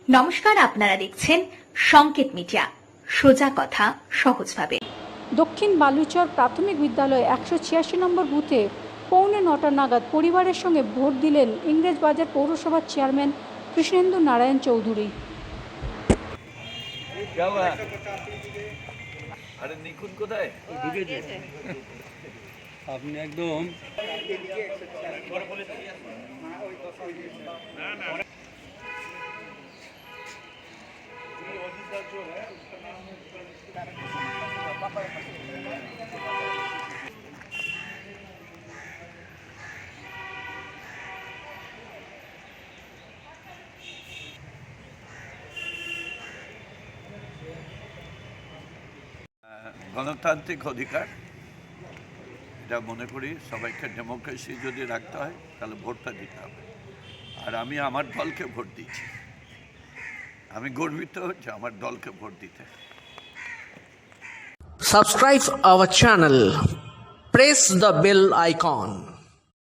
নমস্কার, আপনারা দেখছেন সংকেত মিডিয়া, সোজা কথা সহজভাবে। দক্ষিণ বালুচর প্রাথমিক বিদ্যালয়ে 186 নম্বর বুথে পৌনে 9টা নাগাদ পরিবারের সঙ্গে ভোট দিলেন ইংরেজবাজার পৌরসভার চেয়ারম্যান কৃষ্ণেন্দু নারায়ণ চৌধুরী। আপনি একদম গণতান্ত্রিক অধিকার, এটা মনে করি সবাইকে ডেমোক্রেসি যদি রাখতে হয় তাহলে ভোটটা দিতে হবে। আর আমি আমার দলকে ভোট দিচ্ছি, আমি গর্বিত যে আমার দলকে ভোট দিতে। Subscribe our channel, press the bell icon.